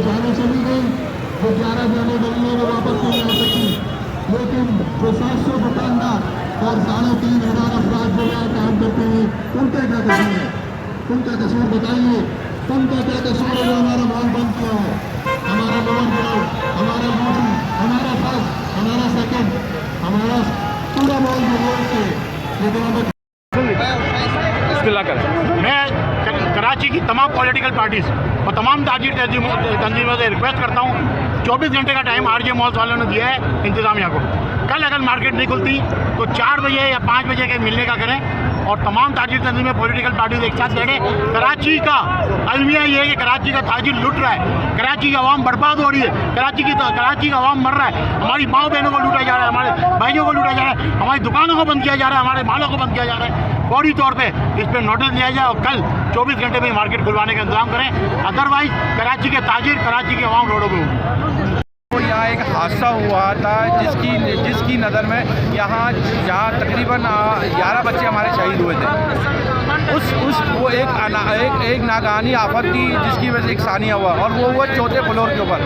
जाने चली गई, वो 11 जाने गलियों में वापस नहीं आ सकी, लेकिन जो 700 दुकानदार और 3,500 अफराद जो यहाँ काम करते हैं, उनका क्या कसूर है? उनका कसूर बताइए, उनका क्या कसूर है जो हमारा मॉल बंद किया है? हमारा लोअर ग्राउंड, हमारा यूटी, हमारा फर्स्ट, हमारा सेकंड, हमारा पूरा मॉल जो रोड के, लेकिन मैं कराची की तमाम पॉलिटिकल पार्टीज और तमाम ताजिर तंजीमों से रिक्वेस्ट करता हूँ, 24 घंटे का टाइम आरजे मॉल्स वालों ने दिया है इंतजामिया को। कल अगर मार्केट नहीं खुलती तो 4 बजे या 5 बजे के मिलने का करें और तमाम ताजिर तंजीमें पॉलिटिकल पार्टीज एक साथ लड़े। कराची का अलमिया ये है कि कराची का ताजिर लुट रहा है, कराची की आवाम बर्बाद हो रही है, कराची का आवाम मर रहा है, हमारी माँ बहनों को लूटा जा रहा है, हमारे भाइयों को लूटा जा रहा है, हमारी दुकानों को बंद किया जा रहा है, हमारे मालों को बंद किया जा रहा है। फौरी तौर पे इस पर नोटिस लिया जाए और कल 24 घंटे में मार्केट खुलवाने का इंतजाम करें, अदरवाइज कराची के ताजिर, कराची की आवाम रोडों पर होगी। तो यहाँ एक हादसा हुआ था जिसकी नज़र में जहाँ तकरीबन 11 बच्चे हमारे शहीद हुए थे। वो एक नागानी आफत थी जिसकी वजह से एक सानिया हुआ और वो हुआ 4थे फ्लोर के ऊपर।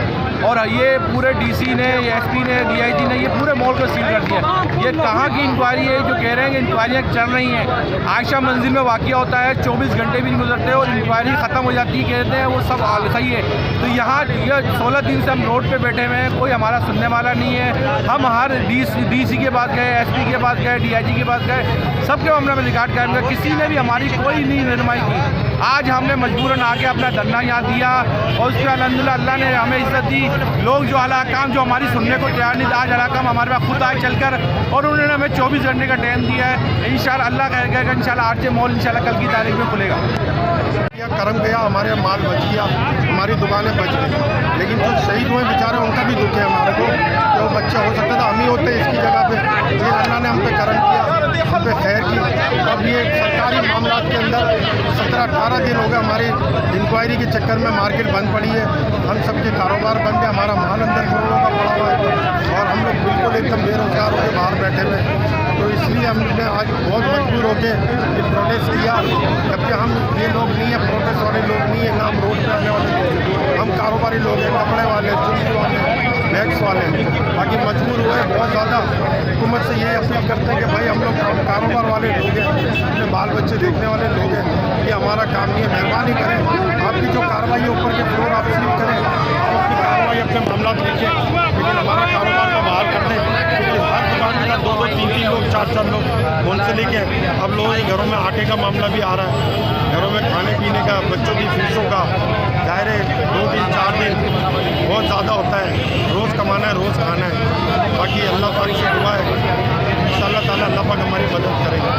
और ये पूरे डीसी ने, एसपी ने, डीआईजी ने ये पूरे मॉल को सील कर दिया। ये कहाँ की इंक्वायरी है जो कह रहे हैं कि इंक्वायरियाँ चल रही हैं? आयशा मंजिल में वाक़या होता है, 24 घंटे भी नहीं गुजरते और इंक्वायरी ख़त्म हो जाती है, कहते हैं वो सब सही है। तो यहाँ ये 16 दिन से हम रोड पे बैठे हुए हैं, कोई हमारा सुनने वाला नहीं है। हम हर डीसी के पास गए, एसपी के पास गए, डीआईजी के पास गए, सबके मामले में रिकॉर्ड कायम किया, किसी ने भी हमारी कोई नहीं रहनुमाई की। आज हमने मजबूरन आके अपना धरना यहाँ दिया और उसके अल्हम्दुलिल्लाह अल्लाह ने हमें इज्जत दी। लोग जो अला काम जो हमारी सुनने को तैयार नहीं था, आज अला काम हमारे पास खुद आए चलकर और उन्होंने हमें 24 घंटे का टाइम दिया है। इंशाल्लाह अल्लाह कहेगा इंशाल्लाह आरजे मॉल इंशाल्लाह कल की तारीख में खुलेगा। करम गया, हमारे माल बच गया, हमारी दुकानें बच गई, लेकिन जो शहीद हुए बेचारे उनका भी दुख है हमारे को। जो बच्चे हो सकता था हम ही होते इसकी जगह पे, लेकिन अल्लाह ने हम पे करम किया, हम पे खैर की। अब ये सरकारी मामला के अंदर 17-18 दिन हो गए हमारी इंक्वायरी के चक्कर में मार्केट बंद पड़ी है, हम सबके कारोबार बंद है, हमारा माल अंदर करोड़ों का पड़ा हुआ है और हम लोग बिल्कुल एकदम बेरोजगार होकर बाहर बैठे हुए। तो इसलिए हमने आज बहुत मजबूर होकर ये प्रोटेस्ट किया, जबकि हम ये लोग नहीं है, प्रोटेस्ट वाले लोग नहीं है, ना हम रोड पे आने वाले लोग, हम कारोबारी लोग हैं, कपड़े वाले, चुनी वाले, बैग्स वाले। बाकी मजबूर हुए बहुत ज़्यादा। हुकूमत से ये अपील करते हैं कि भाई हम लोग कारोबार वाले लोग हैं, अपने बाल बच्चे देखने वाले लोग हैं, ये हमारा काम नहीं है, मेहरबानी करें आपकी जो कार्रवाई है ऊपर के फ्लोर आप सील करें, आप अपनी कार्रवाई अपने मामला लीजिए, लेकिन हमारा कारोबार को बाहर कर दें, क्योंकि हर दुकान का 2-2, 3-3 लोग, 4-4 लोग मुंसलिक है। अब लोगों के घरों में आटे का मामला भी आ रहा है, घरों में खाने पीने का, बच्चों की फीसों का, ज़ाहिर है 2 दिन 4 दिन बहुत ज़्यादा होता है, रोज़ कमाना है, रोज़ खाना है। बाकी अल्लाह पाक से दुआ है, इंशाअल्लाह ताला अल्लाह पाक हमारी मदद करेगा।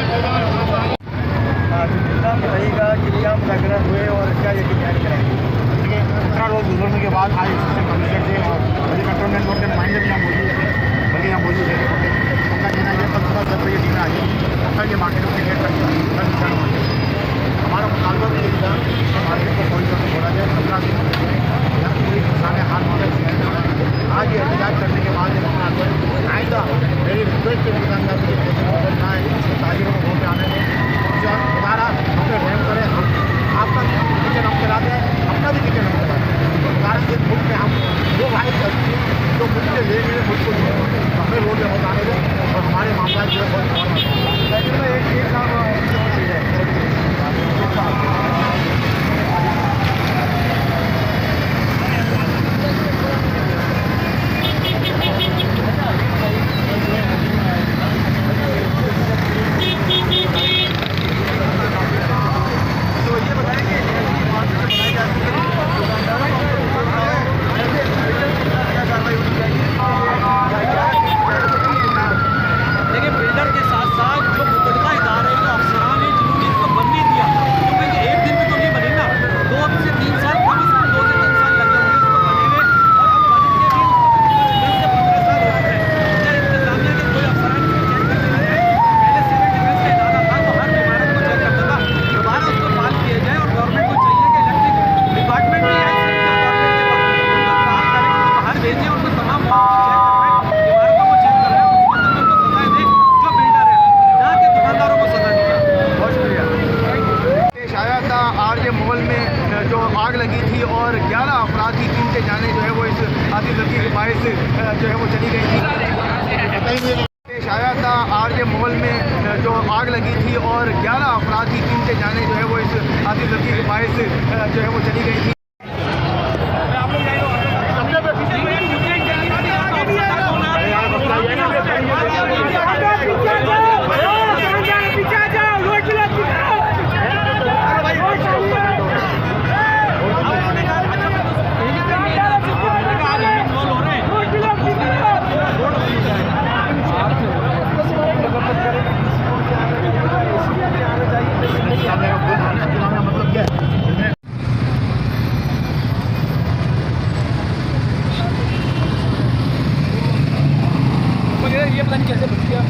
रहेगा कि हम जागरण हुए और क्या ये तैयारी करेंगे? देखिए 17 रोज़ गुजरने के बाद आज कमिश्नर थे और बड़ी कंट्रोलमेंट बोर्ड के नुमाइंदे भी यहाँ मौजूद थे, बल्कि यहाँ मौजूद है। उनका कहना है कल सुबह 10 बजे टीम आ गई, कल ये मार्केट को टिकट कर हमारा मुतालबा भी यही था कि मार्केट को फौरी तौर पर खोला जाए। 15 दिन हो गए यहाँ पूरी किसान हाथ मॉडल शहर में आज ये एहतजाज करने के बाद आइंदा मेरी रिक्वेस्ट है दुकानदार की मॉडल ना है, इसके ताजिरों को वोट आने दें, दोबारा हम पे रहम करें, हम आपका किचन हम चला दें, अपना भी किचन हम चला दें। कारण से मुल्क में हम वो भाई करती हैं जो मुझसे ले गए मुझको हमें रोड में आने दें और हमारे मामला जो है लेकिन मैं एक साहब आरजे मॉल में जो आग लगी थी और 11 अफराद की कीमती जाने जो है वो इस आतिशबाजी के बायस जो है वो चली गई थी। ये पता नहीं कैसे बच गया।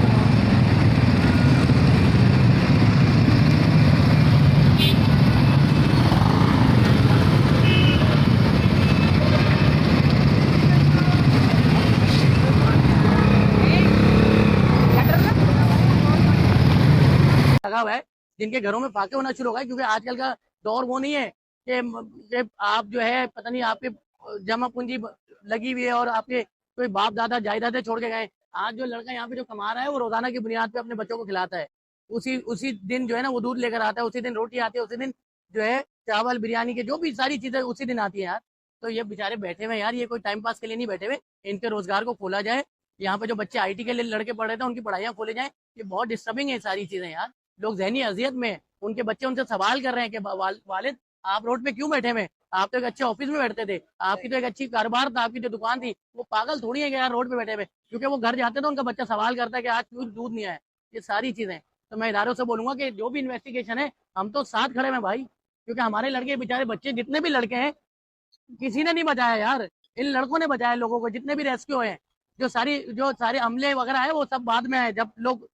लगा हुआ है जिनके घरों में फाके होना शुरू हो गए, क्योंकि आजकल का दौर वो नहीं है कि आप जो है पता नहीं आपके जमा पूंजी लगी हुई है और आपके कोई बाप दादा जायदादें छोड़ के गए। आज जो लड़का यहाँ पे जो कमा रहा है वो रोजाना की बुनियाद पे अपने बच्चों को खिलाता है। उसी दिन जो है ना वो दूध लेकर आता है, उसी दिन रोटी आती है, उसी दिन जो है चावल बिरयानी के जो भी सारी चीजें उसी दिन आती है यार। तो ये बेचारे बैठे हुए यार, ये कोई टाइम पास के लिए नहीं बैठे हुए, इनके रोजगार को खोला जाए। यहाँ पे जो बच्चे IT के लिए लड़के पढ़ रहे थे उनकी पढ़ाइयाँ खोले जाए। ये बहुत डिस्टर्बिंग है सारी चीजें यार। लोग जहनी अजियत में, उनके बच्चे उनसे सवाल कर रहे हैं कि वालिद आप रोड पे क्यों बैठे हुए? आप तो एक अच्छे ऑफिस में बैठते थे, आपकी तो एक अच्छी कारोबार था, आपकी जो दुकान थी। वो पागल थोड़ी है कि यार रोड पे बैठे हुए, क्योंकि वो घर जाते तो उनका बच्चा सवाल करता है कि आज क्यों दूध नहीं आया। ये सारी चीजें तो मैं इदारों से बोलूंगा कि जो भी इन्वेस्टिगेशन है हम तो साथ खड़े हैं भाई, क्योंकि हमारे लड़के बेचारे बच्चे जितने भी लड़के हैं किसी ने नहीं बचाया यार, इन लड़कों ने बचाया लोगों को। जितने भी रेस्क्यू हैं, जो सारे अमले वगैरह है वो सब बाद में है, जब लोग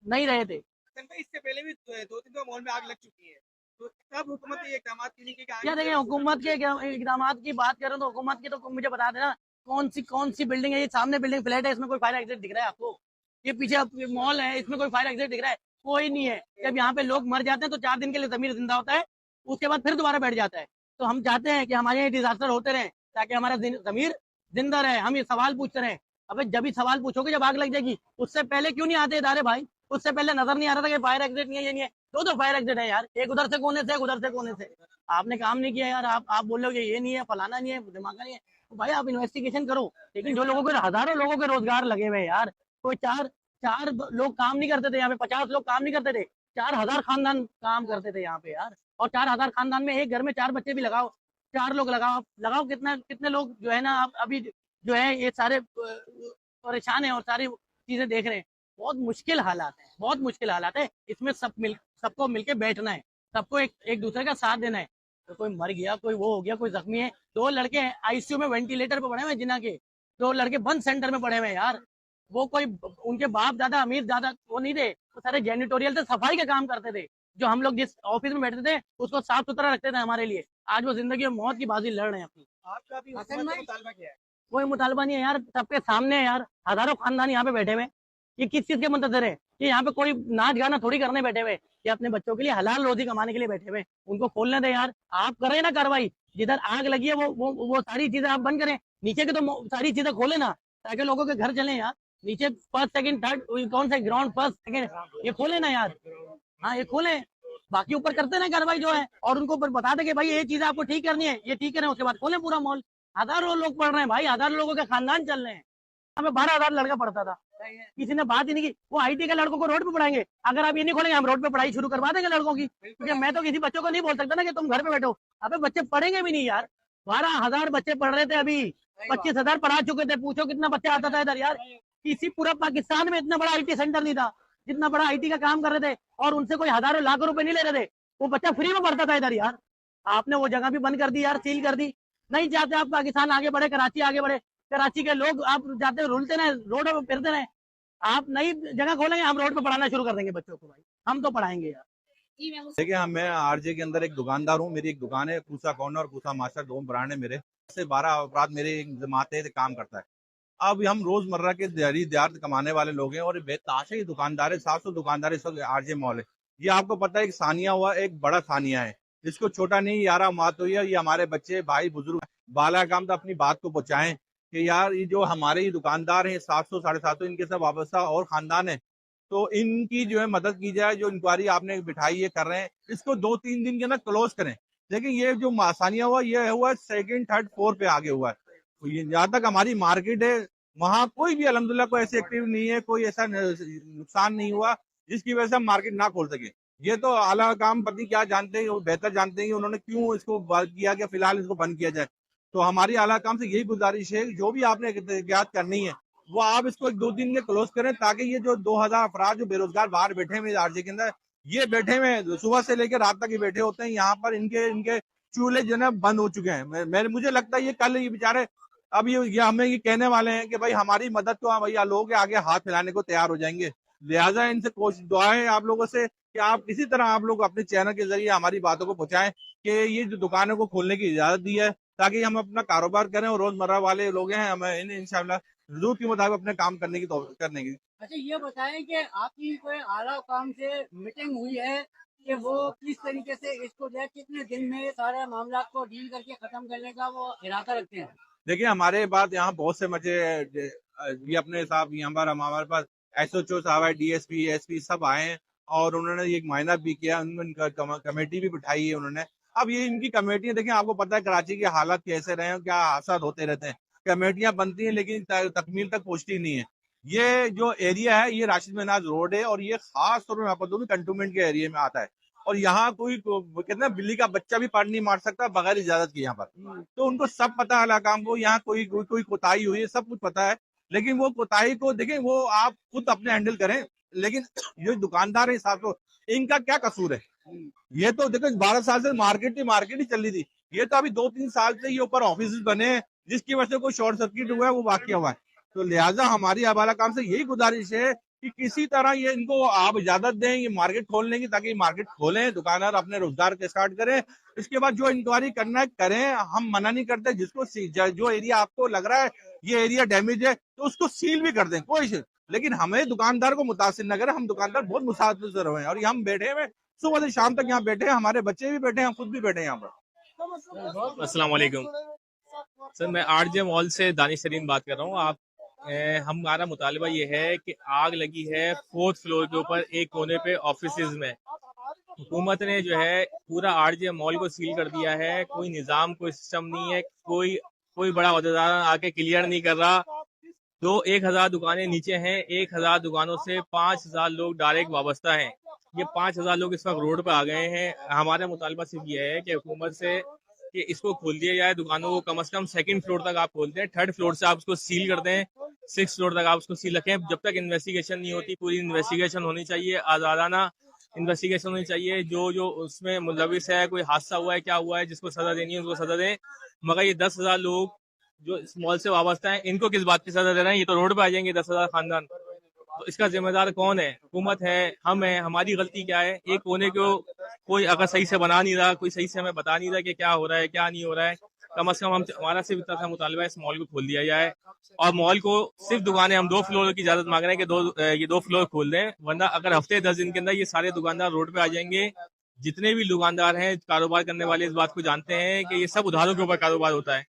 नहीं रहे थे। इससे पहले भी 2-3 बार मॉल में आग लग चुकी है, तो कब हुकूमत ने ये इक़दाम किए कि क्या देखें, हुकूमत के इकदाम की बात करें तो हुकूमत की तो मुझे बता देना कौन सी बिल्डिंग है। ये सामने बिल्डिंग फ्लैट है, इसमें कोई फायर एग्जिट दिख रहा है आपको? ये पीछे मॉल है, इसमें कोई फायर एग्जिट दिख रहा है? कोई नहीं है। जब यहाँ पे लोग मर जाते हैं तो 4 दिन के लिए जमीर जिंदा होता है, उसके बाद फिर दोबारा बैठ जाता है। तो हम चाहते हैं कि हमारे यहाँ डिजास्टर होते रहे ताकि हमारा जमीर जिंदा रहे, हम ये सवाल पूछते रहे। अब जब भी सवाल पूछोगे जब आग लग जाएगी, उससे पहले क्यों नहीं आते इदारे भाई? उससे पहले नजर नहीं आ रहा था कि फायर एग्जिट नहीं है, ये नहीं है। दो फायर एग्जिट है यार, एक उधर से कोने से, एक उधर से कोने से। आपने काम नहीं किया यार, आप बोल रहे हो ये नहीं है, फलाना नहीं है, दिमाग नहीं है। तो भाई आप इन्वेस्टिगेशन करो। लेकिन जो लोगों के हजारों लोगों के रोजगार लगे हुए यार, कोई चार लोग काम नहीं करते थे यहाँ पे, 50 लोग काम नहीं करते थे, 4000 खानदान काम करते थे यहाँ पे यार। और 4000 खानदान में एक घर में 4 बच्चे भी लगाओ, 4 लोग लगाओ कितने लोग जो है ना आप अभी जो है ये सारे परेशान है और सारी चीजें देख रहे हैं। बहुत मुश्किल हालात है, बहुत मुश्किल हालात है। इसमें सबको मिलके बैठना है, सबको एक दूसरे का साथ देना है। तो कोई मर गया, कोई वो हो गया, कोई जख्मी है। 2 लड़के ICU में वेंटिलेटर पे पड़े हुए हैं जिना के, 2 लड़के बंद सेंटर में पड़े हुए हैं यार। वो कोई उनके बाप दादा अमीर दादा वो नहीं थे, वो सारे जेनिटोरियल से सफाई का काम करते थे। जो हम लोग जिस ऑफिस में बैठते थे उसको साफ सुथरा रखते थे हमारे लिए। आज वो जिंदगी और मौत की बाजी लड़ रहे हैं अपनी। आपका भी मुतालबा क्या है? कोई मुतालबा नहीं है यार, सबके सामने है यार। हजारों खानदान यहाँ पे बैठे हुए, ये किस चीज के मुंतजर है? कि यहाँ पे कोई नाच गाना थोड़ी करने बैठे हुए, ये अपने बच्चों के लिए हलाल रोजी कमाने के लिए बैठे हुए। उनको खोलने दे यार, आप करें ना कार्रवाई। जिधर आग लगी है वो सारी चीजें आप बंद करें, नीचे की तो सारी चीजें खोले ना, ताकि लोगों के घर चले यार। नीचे फर्स्ट सेकंड थर्ड कौन सा ग्राउंड फर्स्ट सेकंड ये खोले ना यार। हाँ ये खोले, बाकी ऊपर करते ना कार्रवाई जो है, और उनको बता दे कि भाई ये चीजें आपको ठीक करनी है, ये ठीक करें, उसके बाद खोलें पूरा मॉल। हजारों लोग पढ़ रहे हैं भाई, हजारों लोगों के खानदान चल रहे हैं। हमें 12,000 लड़का पढ़ता था, किसी ने बात ही नहीं की। वो IT के लड़कों को रोड पे पढ़ाएंगे, अगर आप ये नहीं खोलेंगे हम रोड पे पढ़ाई शुरू करवा देंगे लड़कों की। क्योंकि मैं तो किसी बच्चों को नहीं बोल सकता ना कि तुम घर पे बैठो। अबे बच्चे पढ़ेंगे भी नहीं यार। 12,000 बच्चे पढ़ रहे थे, अभी 25,000 पढ़ा चुके थे। पूछो कितना बच्चा आता था इधर यार। किसी पूरा पाकिस्तान में इतना बड़ा IT सेंटर नहीं था जितना बड़ा IT का काम कर रहे थे, और उनसे कोई हजारों लाखों रुपए नहीं ले रहे थे। वो बच्चा फ्री में पढ़ता था इधर यार। आपने वो जगह भी बंद कर दी यार, सील कर दी। नहीं चाहते आप पाकिस्तान आगे बढ़े, कराची आगे बढ़े। कराची के लोग आप जाते रुलते रहे, रोड पे फिरते रहे। आप नई जगह खोलेंगे, हम रोड पे पढ़ाना शुरू कर देंगे बच्चों को भाई, हम तो पढ़ाएंगे यार। देखिए मैं RJ के अंदर एक दुकानदार हूँ। मेरी एक दुकान है, कूसा कॉर्नर और कूसा मास्टर, 2 ब्रांड है मेरे। से 12 अपराध मेरे जमाते से काम करता है। अब हम रोजमर्रा के दिहाड़ी कमाने वाले लोग हैं, और बेतहाशा ही दुकानदार है। 700 दुकानदार इस वक्त RJ मॉल है। ये आपको पता है एक सानिया हुआ, एक बड़ा सानिया है, जिसको छोटा नहीं 11 मात हुई है। ये हमारे बच्चे भाई बुजुर्ग बाला काम तो अपनी बात को पहुंचाएं कि यार ये जो हमारे ही दुकानदार हैं 700 750 इनके साथ वाबस्ता और खानदान है, तो इनकी जो है मदद की जाए। जो इंक्वायरी आपने बिठाई है कर रहे हैं, इसको 2-3 दिन के अंदर क्लोज करें। लेकिन ये जो आसानियां हुआ, ये हुआ 2nd 3rd 4 पे आगे हुआ है। तो ये जहाँ तक हमारी मार्केट है, वहाँ कोई भी अल्हम्दुलिल्लाह कोई ऐसी एक्टिव नहीं है, कोई ऐसा नुकसान नहीं हुआ जिसकी वजह से हम मार्केट ना खोल सके। ये तो आला काम पति क्या जानते हैं, वो बेहतर जानते हैं कि उन्होंने क्यों इसको बंद किया कि फिलहाल इसको बंद किया जाए। तो हमारी आला काम से यही गुजारिश है, जो भी आपने एहतियात करनी है वो आप इसको 1-2 दिन में क्लोज करें, ताकि ये जो 2000 अफराद जो बेरोजगार बाहर बैठे हुए आरजे के अंदर, ये बैठे हुए सुबह से लेकर रात तक ही बैठे होते हैं यहाँ पर। इनके चूल्हे जो है बंद हो चुके हैं। मुझे लगता है ये कल ये बेचारे अब ये हमें ये कहने वाले हैं कि भाई हमारी मदद तो भैया लोग आगे हाथ फैलाने को तैयार हो जाएंगे। लिहाजा इनसे कोशिश दुआएं आप लोगों से कि आप इसी तरह आप लोग अपने चैनल के जरिए हमारी बातों को पहुंचाएं कि ये जो दुकानों को खोलने की इजाजत दी है, ताकि हम अपना कारोबार करें और रोजमर्रा वाले लोग हैं हमें इंशाल्लाह जरूरत के मुताबिक अपने काम करने की। अच्छा, ये बताएं कि आपकी कोई आला काम से मीटिंग हुई है कि वो किस तरीके से इसको जो है कितने दिन में सारे मामला को डील करके खत्म करने का वो इरादा रखते हैं? देखिए, हमारे पास यहाँ बहुत से मचे ये अपने साहब यहाँ पर हमारे पास SHO साहब है, DSP SP सब आए हैं और उन्होंने एक मायना भी किया, उन्होंने कमेटी भी बिठाई है उन्होंने। अब ये इनकी कमेटियां देखें, आपको पता है कराची के हालात कैसे रहे हैं, क्या हादसा होते रहते हैं। कमेटियां बनती हैं लेकिन तकमील तक पहुंचती नहीं है। ये जो एरिया है ये राशिद मिनाज रोड है और ये खास तौर पर मैं आपको दूं कंटोनमेंट के एरिया में आता है और यहाँ कोई कहते हैं बिल्ली का बच्चा भी पानी नहीं मार सकता बगैर इजाजत के यहाँ पर। तो उनको सब पता है काम को, यहाँ कोई कोताही हुई है, सब कुछ पता है। लेकिन वो कोताही को देखें, वो आप खुद अपने हैंडल करें। लेकिन जो दुकानदार है हिसाब से इनका क्या कसूर है? ये तो देखो 12 साल से मार्केट ही चल रही थी। ये तो अभी 2-3 साल से ये ऊपर ऑफिस बने जिसकी वजह से कोई शॉर्ट सर्किट हुआ है, वो वाकया हुआ है। तो लिहाजा हमारी हवाला काम से यही गुजारिश है कि किसी तरह ये इनको आप इजाजत दें ये मार्केट खोलने की, ताकि मार्केट खोलें, दुकानदार अपने रोजगार के स्टार्ट करें। इसके बाद जो इंक्वायरी करना है करें, हम मना नहीं करते। जिसको जो एरिया आपको लग रहा है ये एरिया डैमेज है तो उसको सील भी कर दें, कोई। लेकिन हमें दुकानदार को मुतासिर न करें। हम दुकानदार बहुत मुतासिर हुए हैं और हम बैठे हुए सुबह से शाम तक यहाँ बैठे हैं, हमारे बच्चे भी बैठे हैं, हम खुद भी बैठे हैं यहाँ पर। अस्सलाम वालेकुम सर, मैं RJ मॉल से दानिश सलीम बात कर रहा हूँ। हमारा मुतालबा ये है कि आग लगी है 4th फ्लोर के ऊपर एक कोने पे ऑफिसेज में। हुकूमत ने जो है पूरा RJ मॉल को सील कर दिया है। कोई निज़ाम, कोई सिस्टम नहीं है। कोई बड़ा अहदेदार आके क्लियर नहीं कर रहा। 1000 दुकानें नीचे हैं। 1000 दुकानों से 5000 लोग डायरेक्ट वाबस्ता हैं। ये 5000 लोग इस वक्त रोड पर आ गए हैं। हमारा मुतालबा सिर्फ ये है कि हुकूमत से कि इसको खोल दिया जाए, दुकानों को कम से कम 2nd फ्लोर तक आप खोलते हैं, 3rd फ्लोर से आप उसको सील कर दें, 6th फ्लोर तक आप उसको सील रखें। जब तक इन्वेस्टिगेशन नहीं होती, पूरी इन्वेस्टिगेशन होनी चाहिए, आज़ादाना इन्वेस्टिगेशन होनी चाहिए। जो उसमें मुलविस है, कोई हादसा हुआ है, क्या हुआ है, जिसको सजा देनी है उसको सजा दें। मगर ये 10,000 लोग जो इस मॉल से वाबस्ता है, इनको किस बात की सजा दे रहे हैं? ये तो रोड पर आ जाएंगे 10,000 खानदान। तो इसका जिम्मेदार कौन है? हुकूमत है, हम है। हमारी गलती क्या है? एक कोने को कोई अगर सही से बना नहीं रहा, कोई सही से हमें बता नहीं रहा कि क्या हो रहा है, क्या नहीं हो रहा है। कम से कम हमारा सिर्फ इतना सा मुतालबा है इस मॉल को खोल दिया जाए और मॉल को सिर्फ दुकानें, हम 2 फ्लोर की इजाजत मांग रहे हैं कि ये 2 फ्लोर खोल दें। वरना अगर हफ्ते 10 दिन के अंदर ये सारे दुकानदार रोड पे आ जाएंगे। जितने भी दुकानदार हैं, कारोबार करने वाले इस बात को जानते हैं कि ये सब उधारों के ऊपर कारोबार होता है।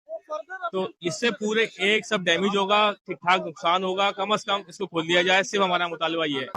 तो इससे पूरे एक सब डैमेज होगा, ठीक ठाक नुकसान होगा। कम से कम इसको खोल दिया जाए, सिर्फ हमारा मुतालबा ये है।